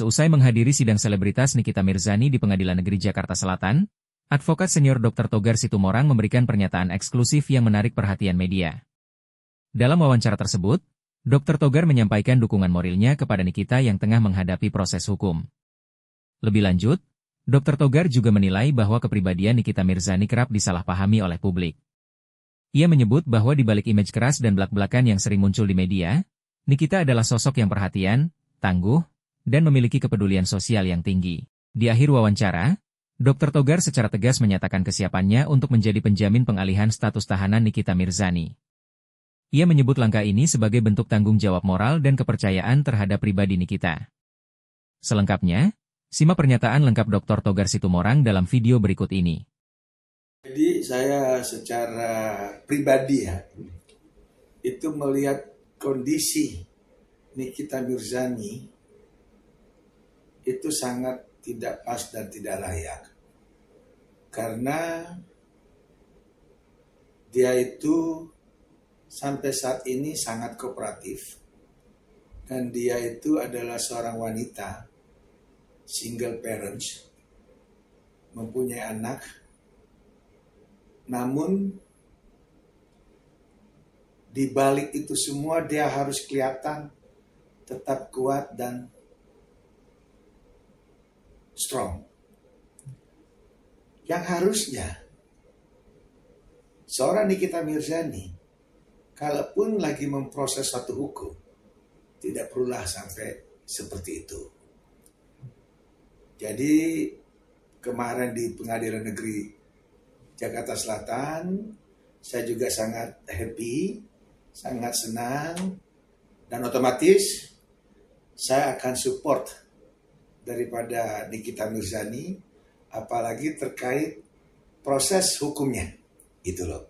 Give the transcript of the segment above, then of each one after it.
Seusai menghadiri sidang selebritas Nikita Mirzani di Pengadilan Negeri Jakarta Selatan, advokat senior Dr. Togar Situmorang memberikan pernyataan eksklusif yang menarik perhatian media. Dalam wawancara tersebut, Dr. Togar menyampaikan dukungan moralnya kepada Nikita yang tengah menghadapi proses hukum. Lebih lanjut, Dr. Togar juga menilai bahwa kepribadian Nikita Mirzani kerap disalahpahami oleh publik. Ia menyebut bahwa di balik image keras dan belak-belakan yang sering muncul di media, Nikita adalah sosok yang perhatian, tangguh, dan memiliki kepedulian sosial yang tinggi. Di akhir wawancara, Dr. Togar secara tegas menyatakan kesiapannya untuk menjadi penjamin pengalihan status tahanan Nikita Mirzani. Ia menyebut langkah ini sebagai bentuk tanggung jawab moral dan kepercayaan terhadap pribadi Nikita. Selengkapnya, simak pernyataan lengkap Dr. Togar Situmorang dalam video berikut ini. Jadi saya secara pribadi itu melihat kondisi Nikita Mirzani itu sangat tidak pas dan tidak layak. Karena dia itu sampai saat ini sangat kooperatif. Dan dia itu adalah seorang wanita, single parents, mempunyai anak. Namun, di balik itu semua dia harus kelihatan tetap kuat dan strong. Yang harusnya seorang Nikita Mirzani, kalaupun lagi memproses satu hukum, tidak perlulah sampai seperti itu. Jadi kemarin di Pengadilan Negeri Jakarta Selatan, saya juga sangat happy, sangat senang, dan otomatis saya akan support daripada Nikita Mirzani, apalagi terkait proses hukumnya, itu loh.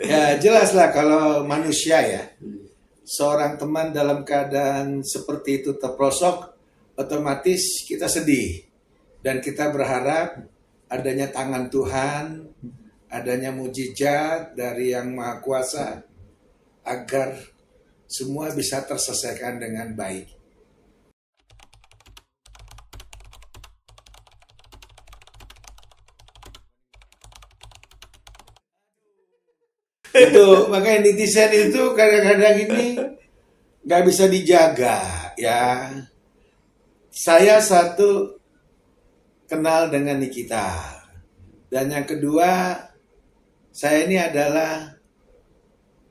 Ya jelaslah kalau manusia seorang teman dalam keadaan seperti itu terprosok, otomatis kita sedih. Dan kita berharap adanya tangan Tuhan, adanya mujizat dari Yang Maha Kuasa, agar semua bisa terselesaikan dengan baik. Itu makanya netizen itu kadang-kadang ini nggak bisa dijaga ya. Saya satu kenal dengan Nikita, dan yang kedua saya ini adalah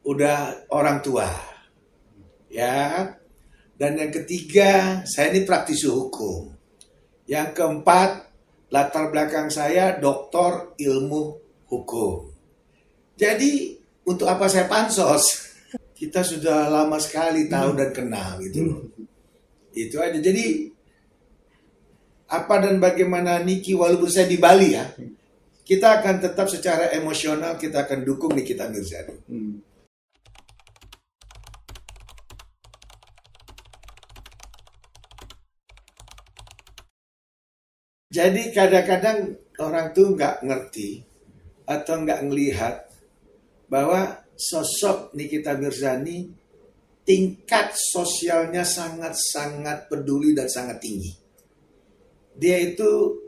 udah orang tua ya, dan yang ketiga saya ini praktisi hukum, yang keempat latar belakang saya doktor ilmu hukum. Jadi untuk apa saya pansos? Kita sudah lama sekali tahu dan kenal gitu. Itu aja. Jadi apa dan bagaimana Niki, walaupun saya di Bali kita akan tetap secara emosional kita akan dukung Nikita Mirzani. Jadi kadang-kadang orang tuh nggak ngerti atau nggak ngelihat bahwa sosok Nikita Mirzani tingkat sosialnya sangat-sangat peduli dan sangat tinggi. Dia itu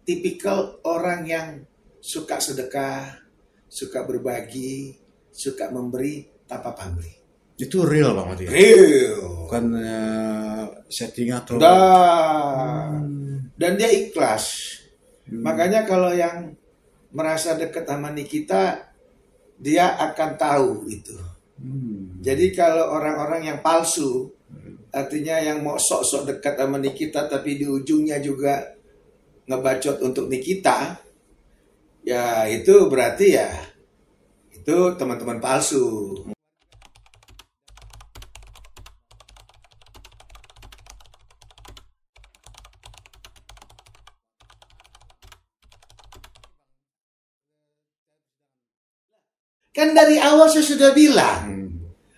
tipikal orang yang suka sedekah, suka berbagi, suka memberi tanpa pamrih. Itu real banget ya? Real. Bukan setting atau... Dan dia ikhlas. Makanya kalau yang merasa dekat sama Nikita, dia akan tahu itu. Jadi kalau orang-orang yang palsu, artinya yang mau sok-sok dekat sama Nikita tapi di ujungnya juga ngebacot untuk Nikita, ya itu berarti ya itu teman-teman palsu. Kan dari awal saya sudah bilang,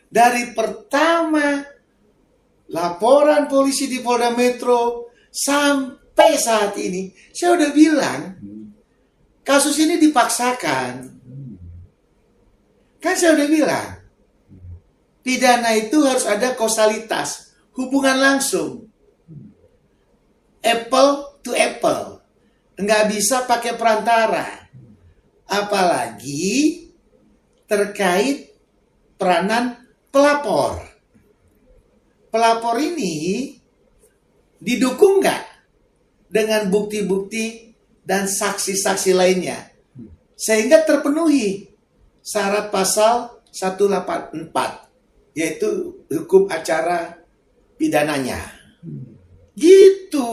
dari pertama laporan polisi di Polda Metro sampai saat ini, saya udah bilang, kasus ini dipaksakan. Kan saya udah bilang, pidana itu harus ada kausalitas, hubungan langsung. Apple to apple. Nggak bisa pakai perantara. Apalagi terkait peranan pelapor. Pelapor ini didukung nggak dengan bukti-bukti dan saksi-saksi lainnya, sehingga terpenuhi syarat pasal 184, yaitu hukum acara pidananya. Gitu.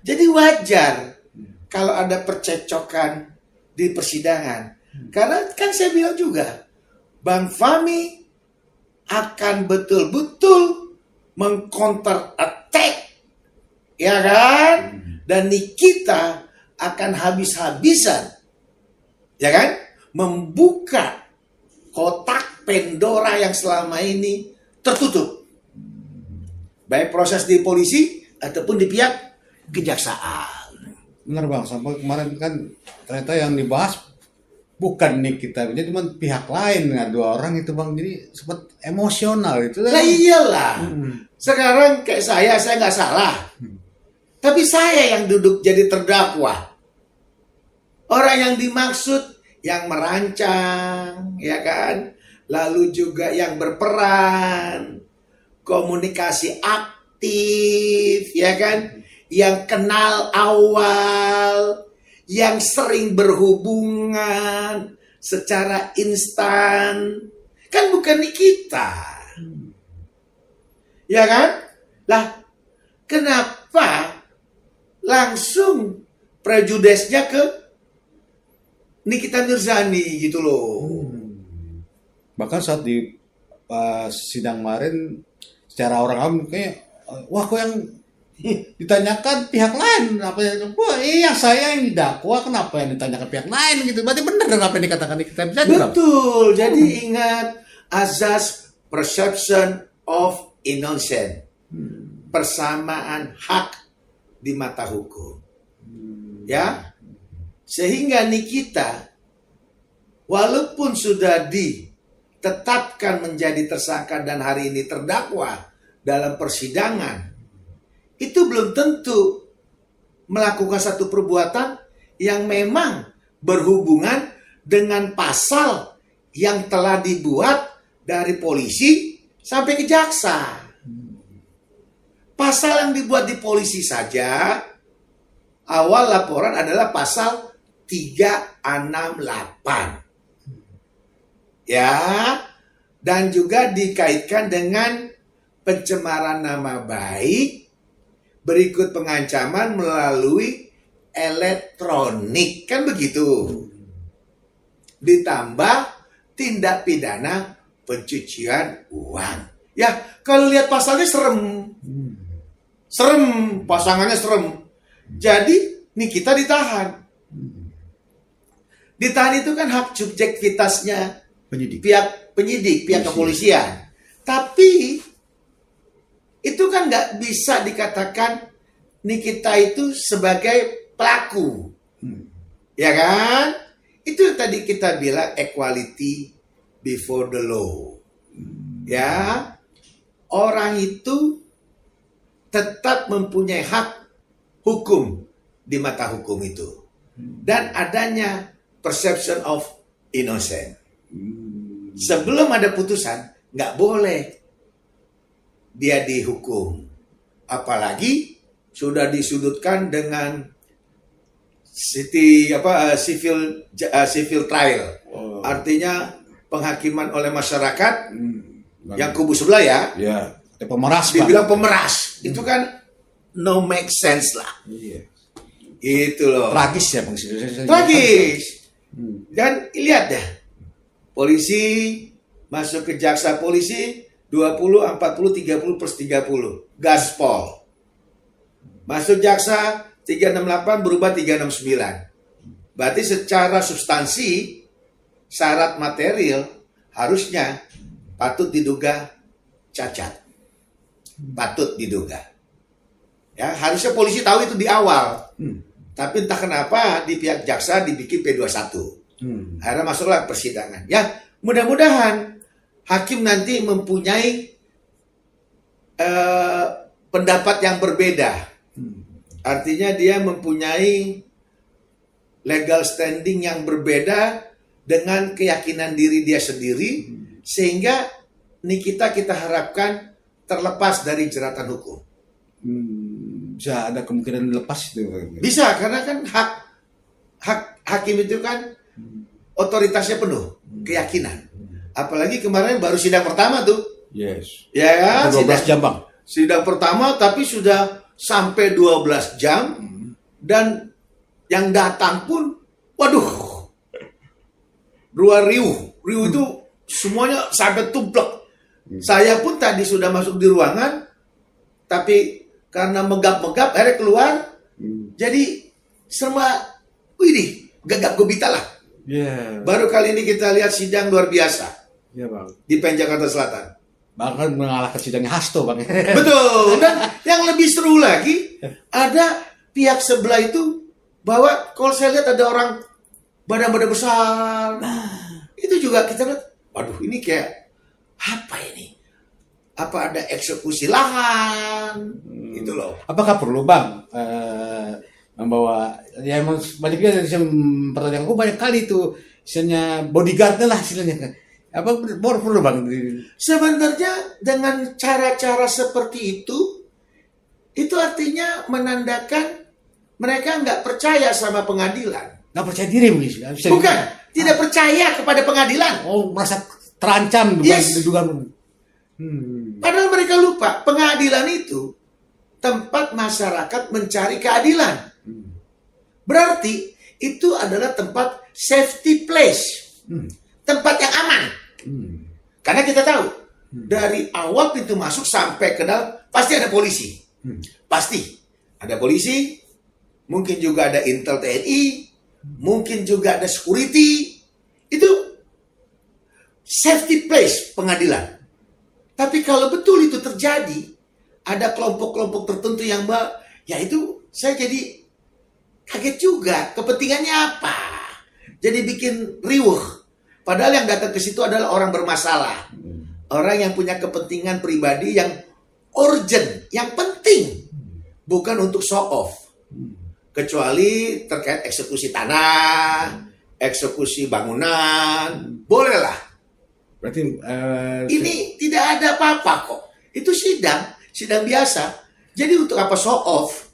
Jadi wajar kalau ada percecokan di persidangan. Karena kan saya bilang juga, Bang Fahmi akan betul-betul mengcounter attack, ya kan? Dan Nikita akan habis-habisan, ya kan? Membuka kotak Pandora yang selama ini tertutup, baik proses di polisi ataupun di pihak kejaksaan. Benar Bang, sampai kemarin kan ternyata yang dibahas bukan Nikita, jadi cuma pihak lain, nggak 2 orang itu Bang, jadi sempat emosional itu. Lah iyalah, sekarang kayak saya nggak salah, tapi saya yang duduk jadi terdakwa. Orang yang dimaksud yang merancang, ya kan, lalu juga yang berperan, komunikasi aktif, ya kan, yang kenal awal, yang sering berhubungan secara instan, kan bukan Nikita. Ya kan? Lah, kenapa langsung prejudesnya ke Nikita Mirzani gitu loh. Bahkan saat di sidang kemarin secara orang awam kayak, wah kok yang ditanyakan pihak lain, apa yang, wah iya saya yang didakwa, kenapa yang ditanyakan pihak lain gitu. Berarti benar dong apa yang dikatakan Nikita Mirzani. Betul. Jadi ingat azas perception of innocence, persamaan hak di mata hukum, ya. Sehingga Nikita walaupun sudah ditetapkan menjadi tersangka dan hari ini terdakwa dalam persidangan, itu belum tentu melakukan satu perbuatan yang memang berhubungan dengan pasal yang telah dibuat dari polisi sampai ke jaksa. Pasal yang dibuat di polisi saja, awal laporan adalah pasal 368. Ya, dan juga dikaitkan dengan pencemaran nama baik berikut pengancaman melalui elektronik, kan begitu. Ditambah tindak pidana pencucian uang. Ya, kalau lihat pasalnya serem. Serem, pasangannya serem. Jadi Nikita ditahan. Ditahan itu kan hak subjektivitasnya pihak penyidik, pihak kepolisian. Tapi itu kan nggak bisa dikatakan Nikita itu sebagai pelaku, ya kan? Itu tadi kita bilang equality before the law, ya. Orang itu tetap mempunyai hak hukum di mata hukum itu, dan adanya perception of innocent. Sebelum ada putusan, nggak boleh dia dihukum. Apalagi sudah disudutkan dengan civil trial. Artinya penghakiman oleh masyarakat yang kubu sebelah ya. Ya, pemeras. Dibilang pemeras. Itu kan no make sense lah. Iya. Itu loh. Tragis ya Bang. Tragis. Dan lihat dah, polisi masuk ke jaksa polisi 20, 40, 30 plus 30. Gaspol. Masuk jaksa 368 berubah 369. Berarti secara substansi, syarat material harusnya patut diduga cacat. Patut diduga. Ya, harusnya polisi tahu itu di awal. Tapi entah kenapa di pihak jaksa dibikin P21. Akhirnya masuklah persidangan. Ya, mudah-mudahan hakim nanti mempunyai pendapat yang berbeda. Artinya dia mempunyai legal standing yang berbeda dengan keyakinan diri dia sendiri, sehingga Nikita kita harapkan terlepas dari jeratan hukum. Bisa ada kemungkinan lepas itu. Bisa, karena kan hak hakim itu kan otoritasnya penuh, keyakinan. Apalagi kemarin baru sidang pertama tuh. Yes. Ya kan? 12 jam, Bang. Sidang pertama tapi sudah sampai 12 jam dan yang datang pun waduh. Riuh itu semuanya sampai tumplek. Saya pun tadi sudah masuk di ruangan tapi karena megap-megap akhirnya keluar. Jadi semua wih, gagap gubita lah. Baru kali ini kita lihat sidang luar biasa. Bang. Di PN Jakarta Selatan. Bahkan mengalahkan sidangnya Hasto, Bang. Betul. Dan yang lebih seru lagi, ada pihak sebelah itu bahwa kalau saya lihat ada orang badan-badan besar. Itu juga kita lihat, waduh ini kayak apa ini? Apa ada eksekusi lahan? Gitu loh. Apakah perlu, Bang, membawa, ya emang banyak juga yang pertanyaan aku banyak kali itu misalnya bodyguardnya lah istilahnya. Apa perlu, Bang? Sebenarnya dengan cara-cara seperti itu artinya menandakan mereka nggak percaya sama pengadilan. Nggak percaya diri mungkin. Bukan, tidak percaya kepada pengadilan. Oh, merasa terancam. Yes. Hmm. Padahal mereka lupa, pengadilan itu tempat masyarakat mencari keadilan. Berarti itu adalah tempat safety place. Tempat yang aman. Karena kita tahu, dari awal pintu masuk sampai ke dalam, pasti ada polisi. Pasti. Ada polisi, mungkin juga ada Intel TNI, mungkin juga ada security. Itu safety place pengadilan. Tapi kalau betul itu terjadi, ada kelompok-kelompok tertentu yang ya itu saya jadi kaget juga. Kepentingannya apa? Jadi bikin riuh. Padahal yang datang ke situ adalah orang bermasalah. Orang yang punya kepentingan pribadi yang urgent, yang penting. Bukan untuk show off. Kecuali terkait eksekusi tanah, eksekusi bangunan, bolehlah. Berarti ini tidak ada apa-apa kok. Itu sidang biasa. Jadi untuk apa show off?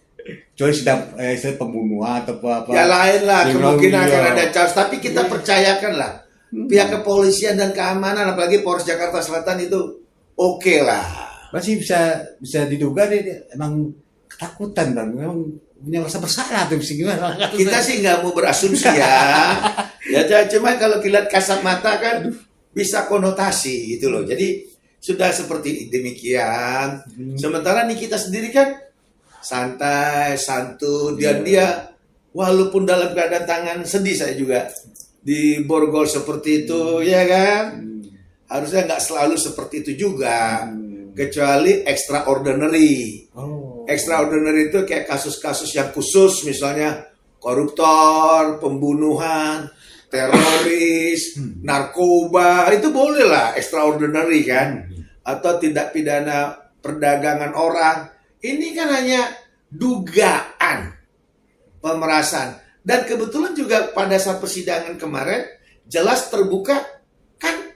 Coba sidang pembunuhan atau apa? Ya lain lah, kemungkinan akan ada charge. Tapi kita Iya. percayakan lah. Pihak kepolisian dan keamanan, apalagi Polres Jakarta Selatan itu oke lah. Masih bisa diduga dia emang ketakutan, Bang. Memang punya rasa bersalah tuh gimana? Kita sih nggak mau berasumsi ya. Ya cuma kalau dilihat kasat mata kan bisa konotasi gitu loh. Jadi sudah seperti demikian. Sementara nih kita sendiri kan santai, santun, dia walaupun dalam keadaan tangan sedih saya juga di borgol seperti itu, ya kan? Harusnya nggak selalu seperti itu juga, kecuali extraordinary. Extraordinary itu kayak kasus-kasus yang khusus, misalnya koruptor, pembunuhan, teroris, narkoba, itu boleh lah extraordinary kan? Atau tindak pidana perdagangan orang. Ini kan hanya dugaan pemerasan. Dan kebetulan juga pada saat persidangan kemarin jelas terbuka kan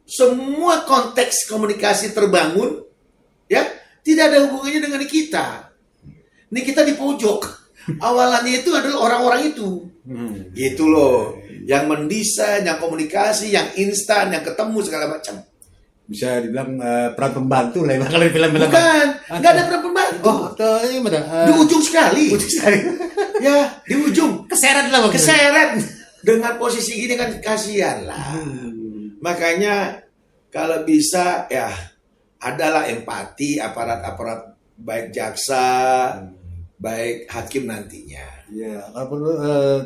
semua konteks komunikasi terbangun ya, tidak ada hubungannya dengan kita. Ini kita di pojok. Awalannya itu adalah orang-orang itu. Gitu loh. Yang mendesain, yang komunikasi, yang instan, yang ketemu segala macam. Bisa dibilang peran pembantu lah kalau di film-film. Bukan, nggak ada peran pembantu. Ini benar. Di ujung sekali. Ya, di ujung. Keseret lah, Bang. Keseret. Dengan posisi gini kan kasihan lah. Makanya kalau bisa ya adalah empati aparat-aparat baik jaksa, baik hakim nantinya. Ya, kalau perlu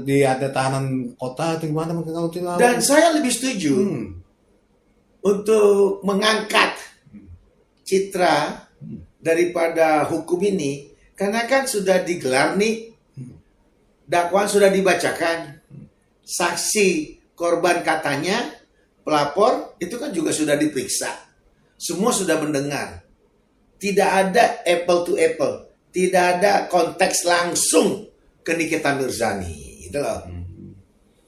di ada tahanan kota atau gimana mungkin kalau tidak. Dan saya lebih setuju untuk mengangkat citra daripada hukum ini Karena kan sudah digelar nih, dakwaan sudah dibacakan, saksi korban katanya, pelapor itu kan juga sudah diperiksa. Semua sudah mendengar. Tidak ada apple to apple. Tidak ada konteks langsung ke Nikita Mirzani. Gitu loh.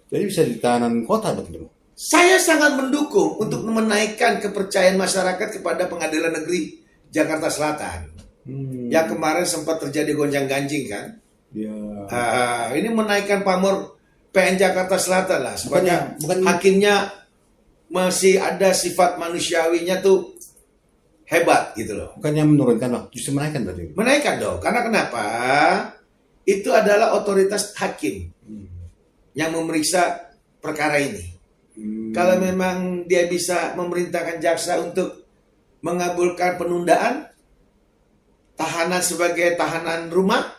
Jadi bisa di tahanan kota betul. Saya sangat mendukung untuk menaikkan kepercayaan masyarakat kepada Pengadilan Negeri Jakarta Selatan. Yang kemarin sempat terjadi gonjang-ganjing kan. Ya. Ini menaikkan pamor PN Jakarta Selatan lah. Supaya bukan hakimnya masih ada sifat manusiawinya tuh hebat gitu loh. Bukannya menurunkan, Bang, justru menaikkan berarti. Menaikkan dong. Karena kenapa? Itu adalah otoritas hakim yang memeriksa perkara ini. Kalau memang dia bisa memerintahkan jaksa untuk mengabulkan penundaan tahanan sebagai tahanan rumah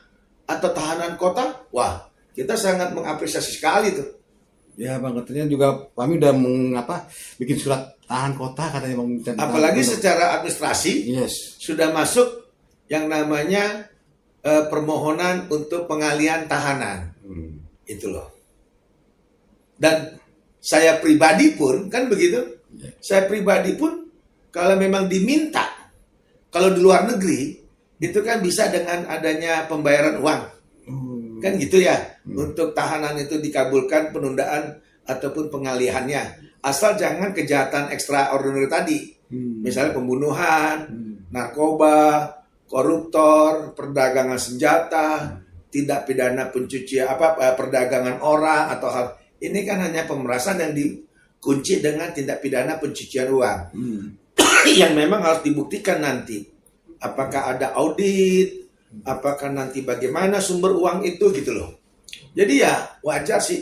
atau tahanan kota, wah, kita sangat mengapresiasi sekali tuh. Ya, Bang, katanya juga kami udah bikin surat tahan kota katanya, Bang. Apalagi secara administrasi sudah masuk yang namanya permohonan untuk pengalihan tahanan. Itu loh. Dan saya pribadi pun kan begitu. Saya pribadi pun kalau memang diminta, kalau di luar negeri itu kan bisa dengan adanya pembayaran uang. Kan gitu ya. Untuk tahanan itu dikabulkan penundaan ataupun pengalihannya. Asal jangan kejahatan extraordinary tadi. Misalnya pembunuhan, narkoba, koruptor, perdagangan senjata, tindak pidana pencucian perdagangan orang atau hal ini kan hanya pemerasan yang dikunci dengan tindak pidana pencucian uang. Yang memang harus dibuktikan nanti. Apakah ada audit, apakah nanti bagaimana sumber uang itu gitu loh. Jadi ya wajar sih.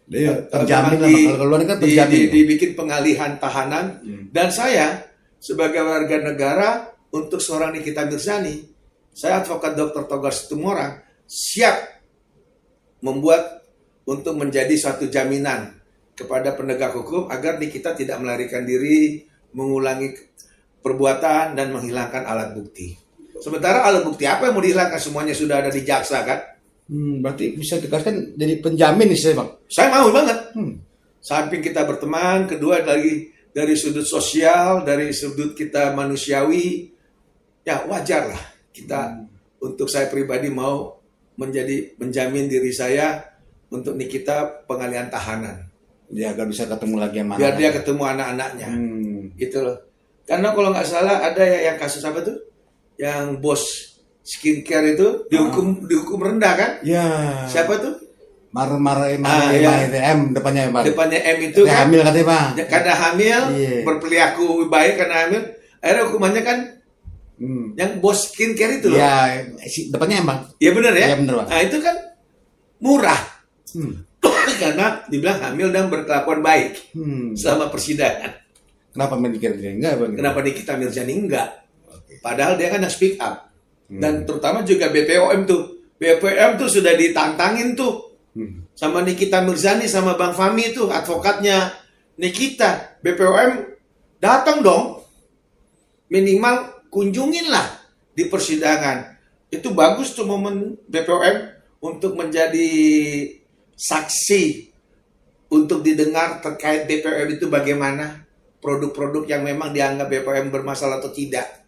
Terjamin lah, dibikin pengalihan tahanan. Dan saya sebagai warga negara untuk seorang Nikita Mirzani, saya advokat Dr. Togar Situmorang siap membuat untuk menjadi suatu jaminan kepada penegak hukum agar Nikita tidak melarikan diri, mengulangi perbuatan dan menghilangkan alat bukti. Sementara alat bukti apa yang mau dihilangkan, semuanya sudah ada di jaksa kan? Berarti bisa dikasihkan jadi penjamin nih saya, Bang. Saya mau banget. Samping kita berteman, kedua lagi dari sudut sosial, dari sudut kita manusiawi, ya wajar lah kita untuk saya pribadi mau menjamin diri saya untuk Nikita pengalihan tahanan. Ya, agar bisa ketemu lagi sama biar dia ketemu anak-anaknya. Gitu loh. Karena kalau nggak salah ada yang kasus apa tuh? Yang bos skincare itu dihukum rendah kan? Ya. Siapa tuh? M depannya, Bang. Depannya M itu kan hamil katanya, Bang. Karena hamil, berperilaku baik karena hamil. Akhirnya hukumannya kan yang bos skincare itu loh. Ya, depannya M, Bang. Iya benar ya? Iya benar, Bang. Nah, itu kan murah. Karena dibilang hamil dan berkelakuan baik selama persidangan. Kenapa Nikita enggak, Bang? Kenapa Nikita Mirzani enggak? Padahal dia kan yang speak up. Dan terutama juga BPOM tuh. BPOM tuh sudah ditantangin tuh. Sama Nikita Mirzani sama Bang Fahmi tuh advokatnya Nikita. BPOM datang dong. Minimal kunjunginlah di persidangan. Itu bagus tuh momen BPOM untuk menjadi saksi untuk didengar terkait BPOM itu bagaimana produk-produk yang memang dianggap BPOM bermasalah atau tidak.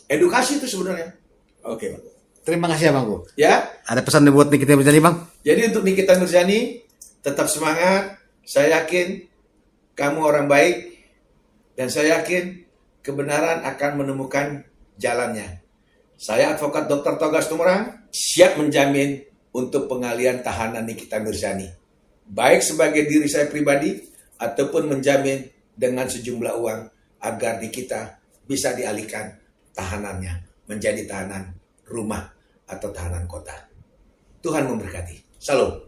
Edukasi itu sebenarnya. Oke, Bang. Terima kasih ya, Bang. Ya. Ada pesan buat Nikita Mirzani, Bang? Jadi untuk Nikita Mirzani tetap semangat. Saya yakin kamu orang baik dan saya yakin kebenaran akan menemukan jalannya. Saya advokat Dr. Togar Situmorang siap menjamin untuk pengalihan tahanan Nikita Mirzani. Baik sebagai diri saya pribadi ataupun menjamin dengan sejumlah uang agar Nikita bisa dialihkan tahanannya menjadi tahanan rumah atau tahanan kota. Tuhan memberkati. Salam.